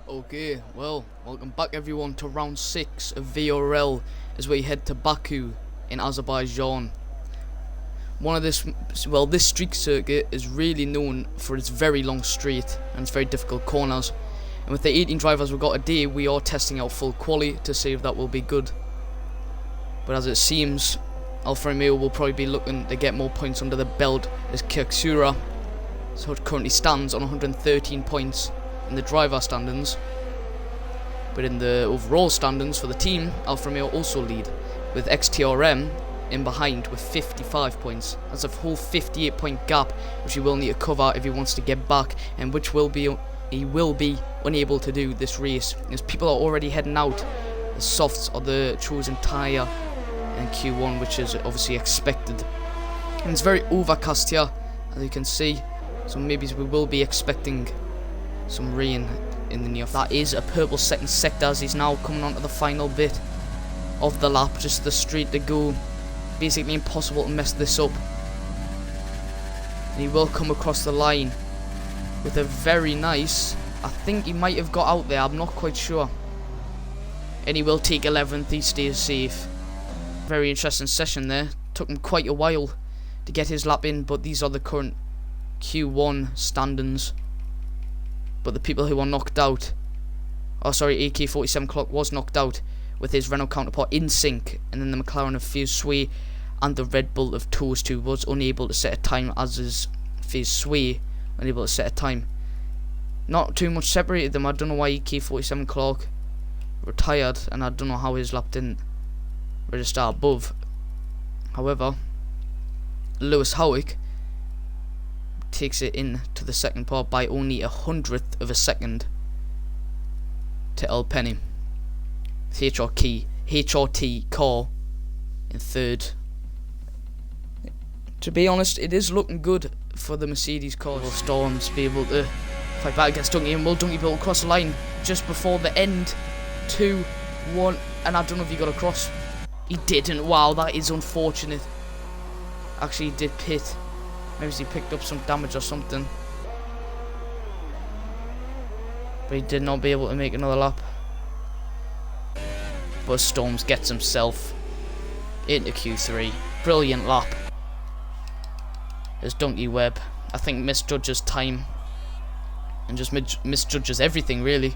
Okay, well, welcome back everyone to round 6 of VRL as we head to Baku in Azerbaijan. This street circuit is really known for its very long straight and its very difficult corners. And with the 18 drivers we've got today, we are testing out full quali to see if that will be good. But as it seems, Alfa Romeo will probably be looking to get more points under the belt as Shakeup, so it currently stands on 113 points in the driver standings. But in the overall standings for the team, Alfa Romeo also lead, with XTRM in behind with 55 points. That's a whole 58 point gap which he will need to cover if he wants to get back, and which he will be unable to do this race, as people are already heading out. The softs are the chosen tyre in Q1, which is obviously expected. And it's very overcast here, as you can see, so maybe we will be expecting some rain in the near future. That is a purple second sector as he's now coming onto the final bit of the lap, just the straight to go. Basically impossible to mess this up. And he will come across the line with a very nice, I think he might have got out there, I'm not quite sure. And he will take 11th, he stays safe. Very interesting session there. Took him quite a while to get his lap in, but these are the current Q1 standings. But the people who are knocked out, AK-47 Clock was knocked out with his Renault counterpart in sync, and then the McLaren of Fils Sway and the Red Bull of Toast 2 was unable to set a time, as is Fils Sway unable to set a time. Not too much separated them. I don't know why AK-47 Clock retired, and I don't know how his lap didn't register above. However, Lewis Howick takes it in to the second part by only 100th of a second to El Penny. HRT car in third. To be honest, it is looking good for the Mercedes car. Will Storms be able to fight back against Dungy, and will Dungy be able to cross the line just before the end? 2-1, and I don't know if he got across. He didn't. Wow, that is unfortunate. Actually, he did pit. Maybe he picked up some damage or something. But he did not be able to make another lap. But Storms gets himself into Q3. Brilliant lap. There's Donkey Webb. I think misjudges time. And just misjudges everything, really.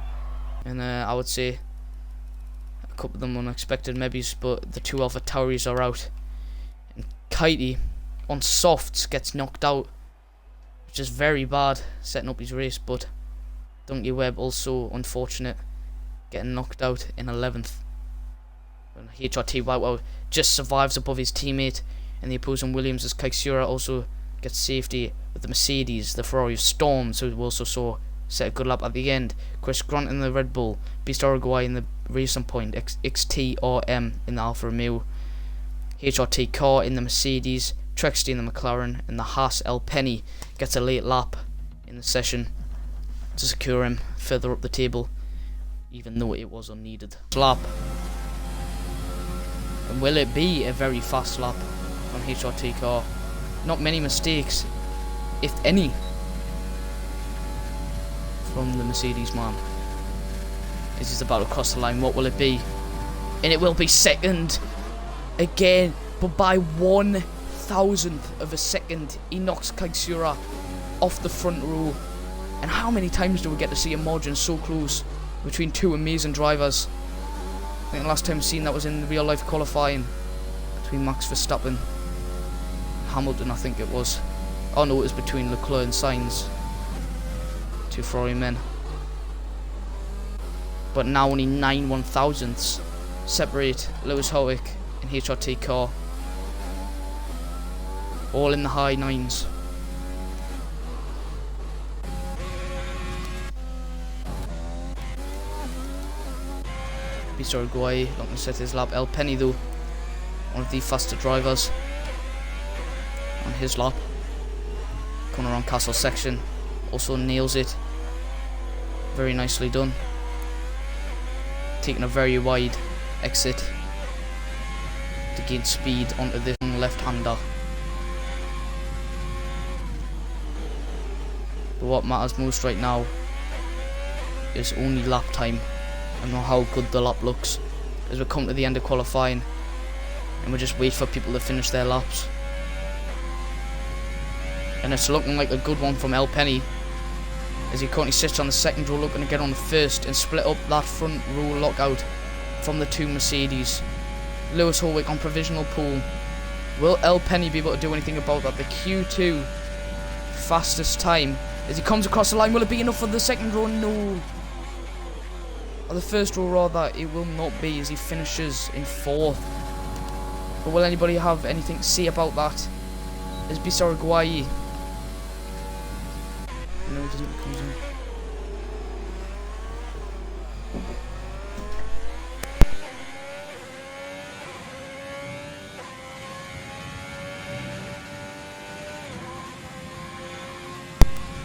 And I would say a couple of them unexpected maybes, but the two Alpha Tauris are out. And Kitey on softs gets knocked out, which is very bad setting up his race. But Donkey Webb also unfortunate, getting knocked out in 11th. And HRT Whiteout just survives above his teammate, and the opposing Williams as Kaixura also gets safety with the Mercedes, the Ferrari of Storms, who we also saw set a good lap at the end. Chris Grant in the Red Bull, Beast Uruguay in the Racing Point, XTRM in the Alfa Romeo, HRT car in the Mercedes, Trexty in the McLaren, and the Haas El Penny gets a late lap in the session to secure him further up the table, even though it was unneeded. Lap. And will it be a very fast lap on HRT car? Not many mistakes, if any, from the Mercedes man. As he's about to cross the line, what will it be? And it will be second again, but by 1,000th of a second. He knocks Kaixura off the front row. And how many times do we get to see a margin so close between two amazing drivers? I think the last time seen that was in real life qualifying between Max Verstappen and Hamilton, I think it was. Oh no, it was between Leclerc and Sainz. Two Ferrari men. But now only 9 1,000ths separate Lewis Howick and HRT car. All in the high 9s. Beast Uruguay looking to set his lap. El Penny though, one of the faster drivers on his lap. Coming around Castle section, also nails it. Very nicely done. Taking a very wide exit to gain speed onto this left-hander. But what matters most right now is only lap time. I don't know how good the lap looks as we come to the end of qualifying, and we just wait for people to finish their laps. And it's looking like a good one from El Penny, as he currently sits on the second row looking to get on the first and split up that front row lockout from the two Mercedes. Lewis Holwick on provisional pole. Will El Penny be able to do anything about that? The Q2 fastest time as he comes across the line. Will it be enough for the second row? No. Or the first row rather. It will not be, as he finishes in 4th. But will anybody have anything to say about that? As Bisar Guai. No, it doesn't come in.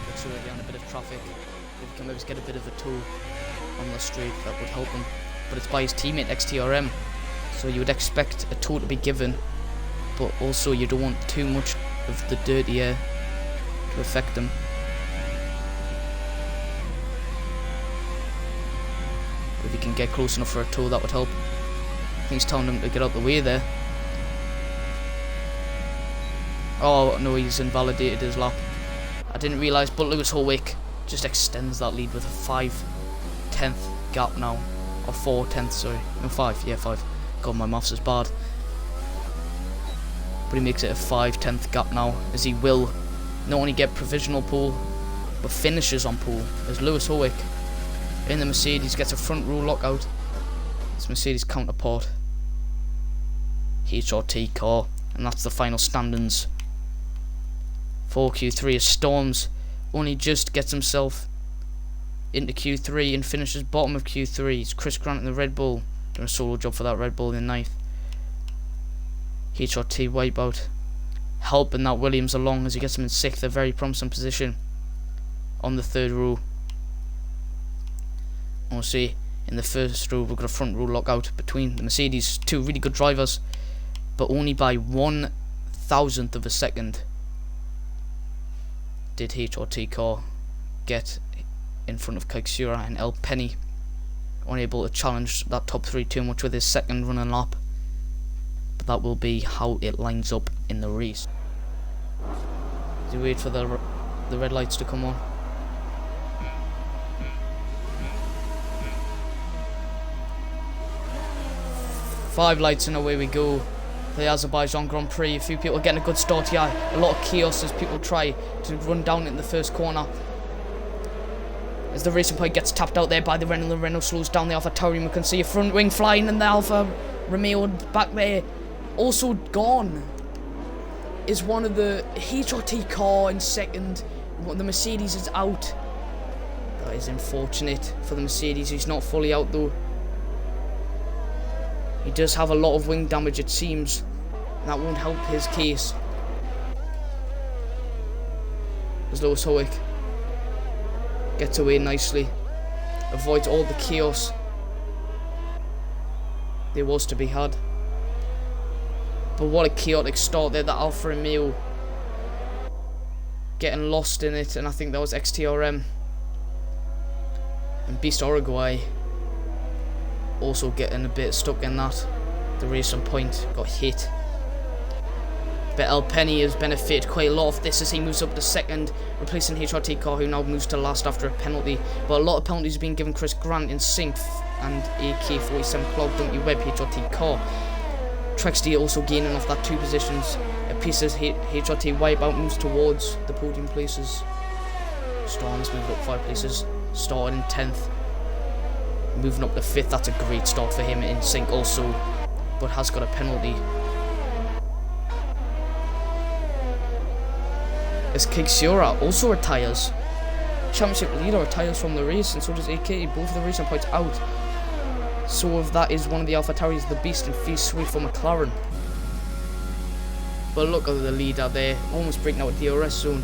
Looks already on a bit of traffic. If he can maybe get a bit of a tow on the straight, that would help him. But it's by his teammate XTRM, so you would expect a tow to be given, but also you don't want too much of the dirty air to affect them. If he can get close enough for a tow, that would help. I think he's telling him to get out the way there. Oh no, he's invalidated his lap. I didn't realise, but Lewis Holwick just extends that lead with a 5/10 gap now. Or 4/10, sorry. No, 5. Yeah, 5. God, my maths is bad. But he makes it a 5/10 gap now, as he will not only get provisional pole, but finishes on pole, as Lewis Holwick in the Mercedes gets a front row lockout. It's Mercedes counterpart HRT car, and that's the final standings for Q3, as Storms only just gets himself into Q3 and finishes bottom of Q3. It's Chris Grant in the Red Bull, doing a solo job for that Red Bull in 9th. HRT wipeout helping that Williams along as he gets him in 6th, a very promising position on the 3rd row. We'll see in the 1st row we've got a front row lockout between the Mercedes, two really good drivers, but only by 1,000th of a second did HRT car get in front of Kaiksura, and El Penny unable to challenge that top 3 too much with his second running lap. But that will be how it lines up in the race. As you wait for the red lights to come on. Five lights and away we go. The Azerbaijan Grand Prix. A few people are getting a good start here. A lot of chaos as people try to run down in the first corner. As the Racing Point gets tapped out there by the Renault slows down the Alpha Tauri. We can see a front wing flying, and the Alfa Romeo back there. Also gone is one of the HRT car in second. The Mercedes is out. That is unfortunate for the Mercedes. He's not fully out though. He does have a lot of wing damage, it seems. That won't help his case. As Lewis Holwick gets away nicely, avoids all the chaos there was to be had. But what a chaotic start there, that Alfa Romeo getting lost in it, and I think that was XTRM. And Beast Uruguay also getting a bit stuck in that. The Racing Point got hit. But El Penny has benefited quite a lot of this as he moves up to second, replacing HRT car, who now moves to last after a penalty. But a lot of penalties are being given Chris Grant in sync and AK-47 Cloud Donkey Webb HRT car. Trexty also gaining off that 2 positions. A piece as HRT wipeout moves towards the podium places. Storms moved up 5 places, started in 10th. Moving up to 5th, that's a great start for him in sync also, but has got a penalty. As Kaiksura also retires. Championship leader retires from the race, and so does AK. Both of the Racing Points out. So if that is one of the Alpha Tauris, the Beast and Feast Sweet for McLaren. But look at the lead out there, almost breaking out the DRS zone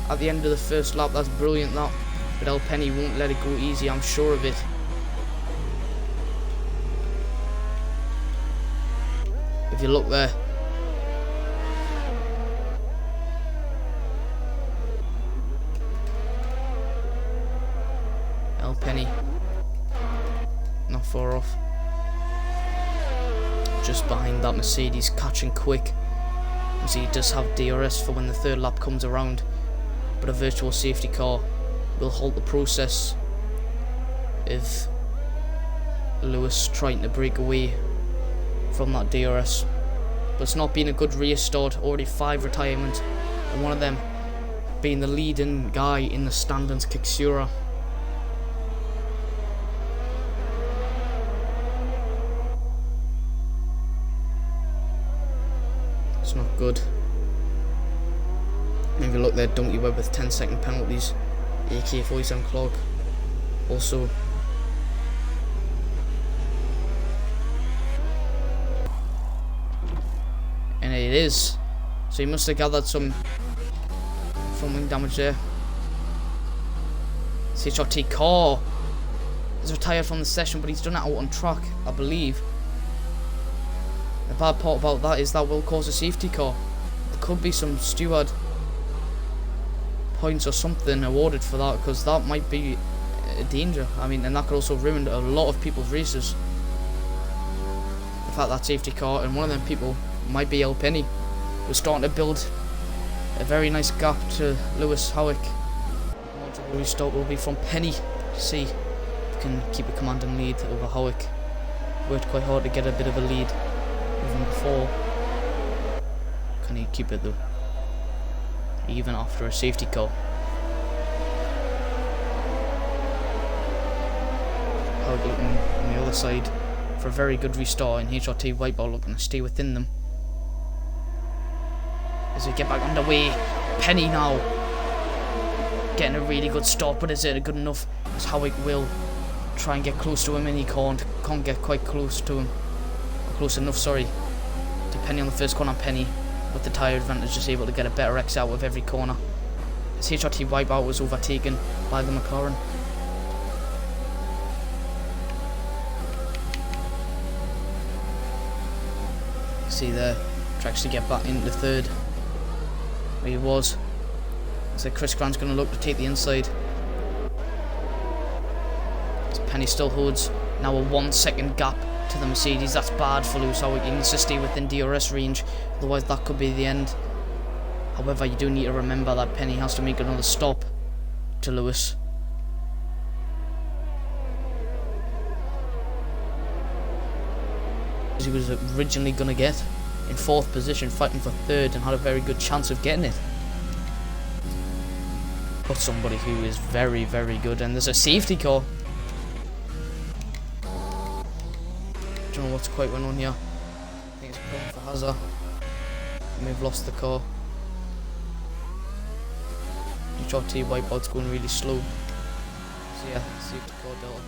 at the end of the first lap. That's brilliant that, but El Penny won't let it go easy, I'm sure of it. If you look there, El Penny not far off. Just behind that Mercedes, catching quick. So he does have DRS for when the third lap comes around, but a virtual safety car will halt the process of Lewis trying to break away from that DRS. But it's not been a good race start. Already 5 retirements, and one of them being the leading guy in the standings, Kiksura. It's not good. And if you look there, Donkey Webb with 10-second penalties. AK-47 Clark also. And it is. So he must have gathered some wing damage there. CHRT car is retired from the session, but he's done it out on track, I believe. The bad part about that is that will cause a safety car. There could be some steward points or something awarded for that, because that might be a danger. I mean, and that could also ruin a lot of people's races. The fact that safety car, and one of them people might be El Penny, who's starting to build a very nice gap to Lewis Howick. The restart will be from Penny. See if he can keep a commanding lead over Howick. Worked quite hard to get a bit of a lead even before. Can he keep it though? Even after a safety car. Howick looking on the other side for a very good restart, and HRT Whiteball looking to stay within them. As we get back underway, Penny now getting a really good start, but is it good enough? As Howick will try and get close to him, and he can't get quite close to him. Close enough, sorry. Depending on the first corner, Penny with the tyre advantage is able to get a better X out of every corner. As HRT Wipeout was overtaken by the McLaren. See there, tries to get back into third where he was. So Chris Grant's going to look to take the inside. So Penny still holds now a 1 second gap to the Mercedes. That's bad for Lewis Howick. He needs to stay within DRS range, otherwise that could be the end. However, you do need to remember that Penny has to make another stop to Lewis. He was originally going to get in 4th position, fighting for 3rd, and had a very good chance of getting it. But somebody who is very, very good, and there's a safety car. Don't know what's quite going on here. I think it's a problem for Hazard. He may have lost the car. HRT Wipeout's going really slow. So yeah, safety car Delta.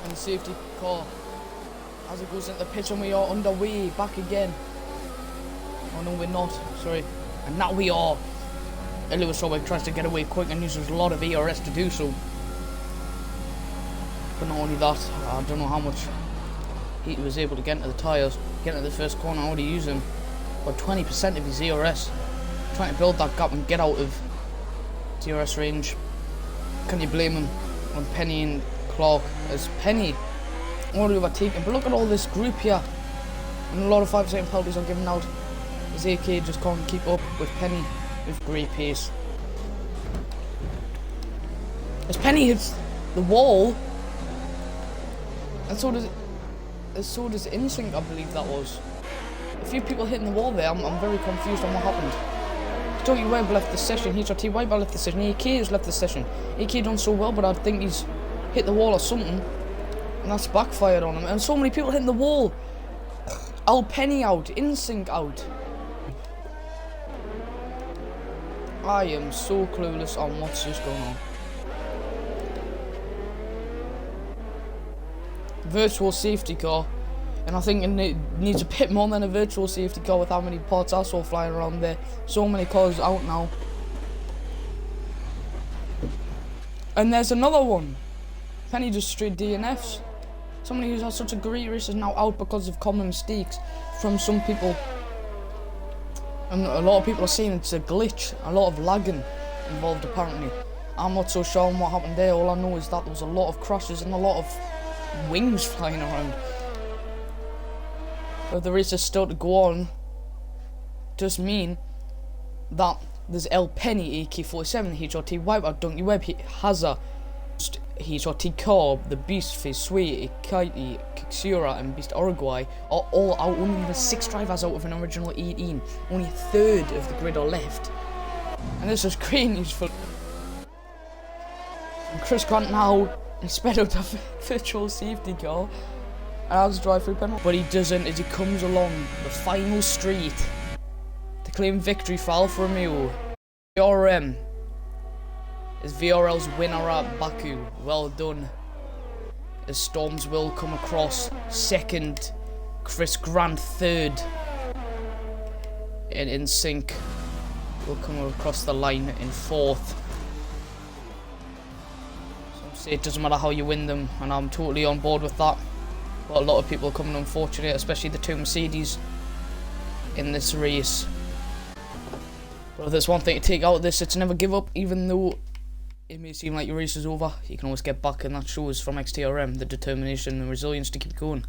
And safety car as it goes into the pitch, and we are underway back again. Oh no, we're not, sorry. And now we are. And Lewis Howick tries to get away quick and uses a lot of ERS to do so. But not only that, I don't know how much he was able to get into the tyres. Get into the first corner, already using about 20% of his ERS. Trying to build that gap and get out of DRS range. Can you blame him on Penny and Clark, as Penny already overtaken? But look at all this group here, and a lot of 5-second penalties are given out as AK just can't keep up with Penny with great pace. As Penny hits the wall, and so does Instinct, I believe that was. A few people hitting the wall there. I'm very confused on what happened. Donkey Webb left the session, HRT Wipeout left the session, AK has left the session. AK done so well, but I think he's hit the wall or something, and that's backfired on him. And so many people hitting the wall. Al Penny out, InSync out. I am so clueless on what's just going on. Virtual safety car, and I think it needs a bit more than a virtual safety car with how many parts I saw flying around there. So many cars out now. And there's another one. Penny just straight DNFs. Somebody who's had such a great race is now out because of common mistakes from some people. And a lot of people are saying it's a glitch, a lot of lagging involved apparently. I'm not so sure on what happened there. All I know is that there was a lot of crashes and a lot of wings flying around. But the race is still to go on. Does mean that there's El Penny, AK-47, HRT Wipeout, Donkey Web, Hazard, HRT Corb, The Beast, Face Sway, Kaiti, Kixura, and Beast Uruguay are all out. Only even 6 drivers out of an original 18. Only a third of the grid are left. And this is great news for. And Chris Grant now sped out a virtual safety car and has a drive-through penalty. But he doesn't as he comes along the final straight to claim victory for Alfa Romeo. VRM is VRL's winner at Baku. Well done. As Storms will come across second, Chris Grant third, and In Sync will come across the line in fourth. Some say it doesn't matter how you win them, and I'm totally on board with that. But a lot of people are coming unfortunate, especially the 2 Mercedes in this race. But if there's one thing to take out of this, it's never give up. Even though it may seem like your race is over, you can always get back, and that shows from XTRM the determination and resilience to keep going.